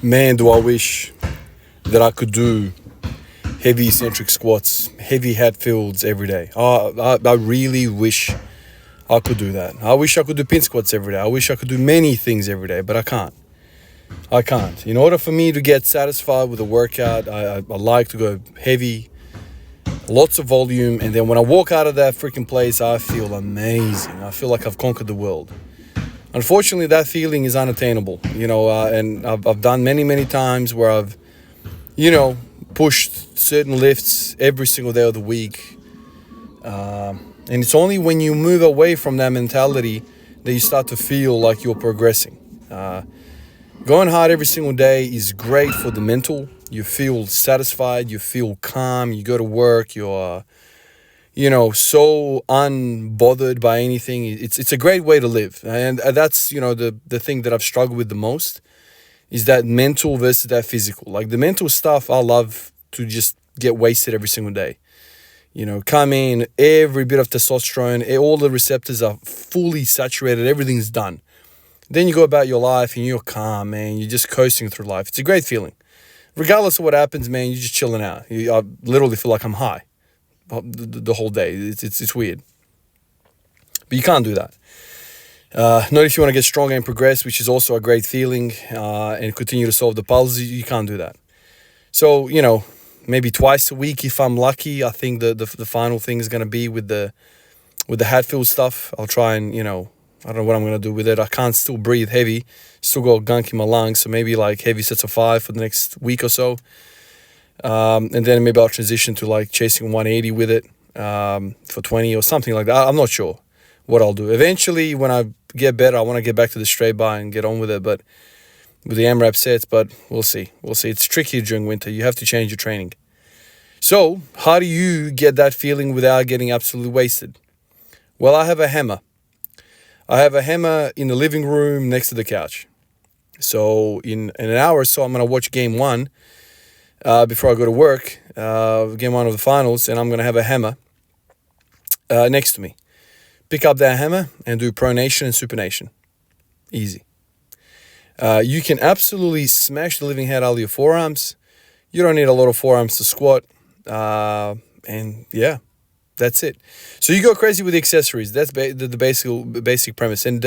Man, do I wish that I could do heavy eccentric squats, heavy head fields every day. I really wish I could do that. I wish I could do pin squats every day. I wish I could do many things every day, but I can't. I can't. In order for me to get satisfied with a workout, I like to go heavy, lots of volume, and then when I walk out of that freaking place, I feel amazing. I feel like I've conquered the world. Unfortunately, that feeling is unattainable, and I've done many times where I've, pushed certain lifts every single day of the week. And it's only when you move away from that mentality that you start to feel like you're progressing. Going hard every single day is great for the mental. You feel satisfied, you feel calm, you go to work, you're so unbothered by anything. It's a great way to live. And that's, the thing that I've struggled with the most is that mental versus that physical. Like the mental stuff, I love to just get wasted every single day. Come in, every bit of testosterone, all the receptors are fully saturated, everything's done. Then you go about your life and you're calm, man. You're just coasting through life. It's a great feeling. Regardless of what happens, man, you're just chilling out. I literally feel like I'm high the whole day. It's weird. But you can't do that. Not if you want to get stronger and progress, which is also a great feeling, and continue to solve the puzzles. You can't do that. So, maybe twice a week if I'm lucky. I think the final thing is going to be with the Hatfield stuff. I'll try and, I don't know what I'm going to do with it. I can't still breathe heavy. Still got gunk in my lungs. So maybe like heavy sets of 5 for the next week or so. And then maybe I'll transition to like chasing 180 with it for 20 or something like that. I'm not sure what I'll do. Eventually, when I get better, I want to get back to the straight bar and get on with it. But with the AMRAP sets, but we'll see. It's tricky during winter. You have to change your training. So how do you get that feeling without getting absolutely wasted? Well, I have a hammer. I have a hammer in the living room next to the couch. So in an hour or so, I'm going to watch game 1 before I go to work, game 1 of the finals, and I'm going to have a hammer next to me. Pick up that hammer and do pronation and supination. Easy. You can absolutely smash the living head out of your forearms. You don't need a lot of forearms to squat. And yeah, that's it. So you go crazy with the accessories. That's the basic premise. And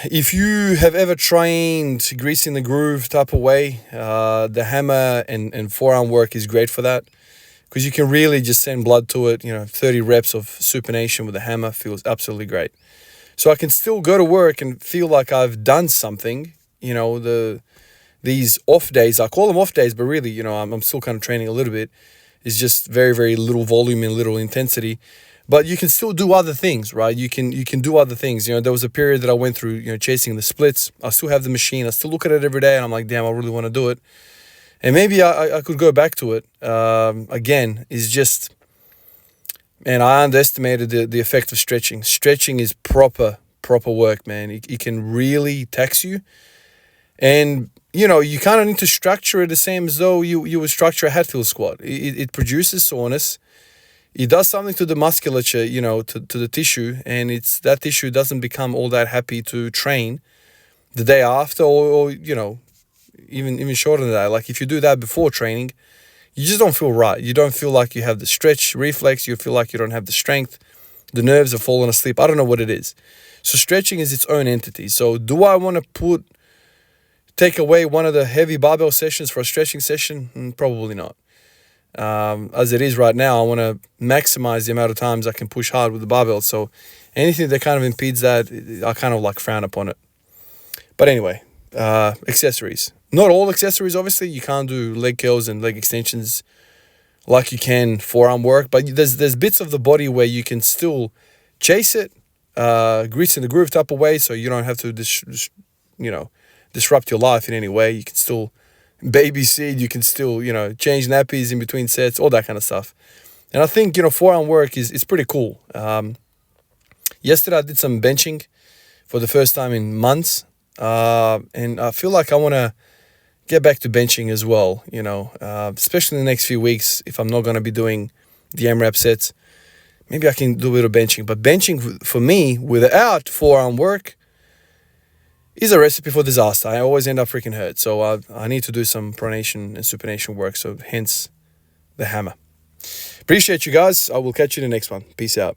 if you have ever trained greasing the groove type of way, the hammer and forearm work is great for that, because you can really just send blood to it. 30 reps of supination with the hammer feels absolutely great. So I can still go to work and feel like I've done something. These off days, I call them off days, but really, I'm still kind of training a little bit. It's just very, very little volume and little intensity. But you can still do other things, right? You can do other things. There was a period that I went through, chasing the splits. I still have the machine. I still look at it every day, and I'm like, damn, I really want to do it. And maybe I could go back to it. Again, it's just, man, I underestimated the effect of stretching. Stretching is proper work, man. It can really tax you. And, you kind of need to structure it the same as though you would structure a Hatfield squat. It produces soreness. It does something to the musculature, to the tissue. And that tissue doesn't become all that happy to train the day after or even shorter than that. Like if you do that before training, you just don't feel right. You don't feel like you have the stretch reflex. You feel like you don't have the strength. The nerves are falling asleep. I don't know what it is. So stretching is its own entity. So do I want to take away one of the heavy barbell sessions for a stretching session? Probably not. As it is right now, I want to maximize the amount of times I can push hard with the barbell. So anything that kind of impedes that, I kind of like frown upon it. But anyway, accessories. Not all accessories, obviously. You can't do leg curls and leg extensions like you can forearm work. But there's bits of the body where you can still chase it, grease in the groove type of way, so you don't have to disrupt your life in any way. You can still babysit. You can still change nappies in between sets, all that kind of stuff. And I think forearm work is pretty cool. Yesterday I did some benching for the first time in months. And I feel like I want to get back to benching as well, especially in the next few weeks. If I'm not going to be doing the AMRAP sets, maybe I can do a bit of benching. But benching for me without forearm work is a recipe for disaster. I always end up freaking hurt. So I need to do some pronation and supination work. So hence the hammer. Appreciate you guys. I will catch you in the next one. Peace out.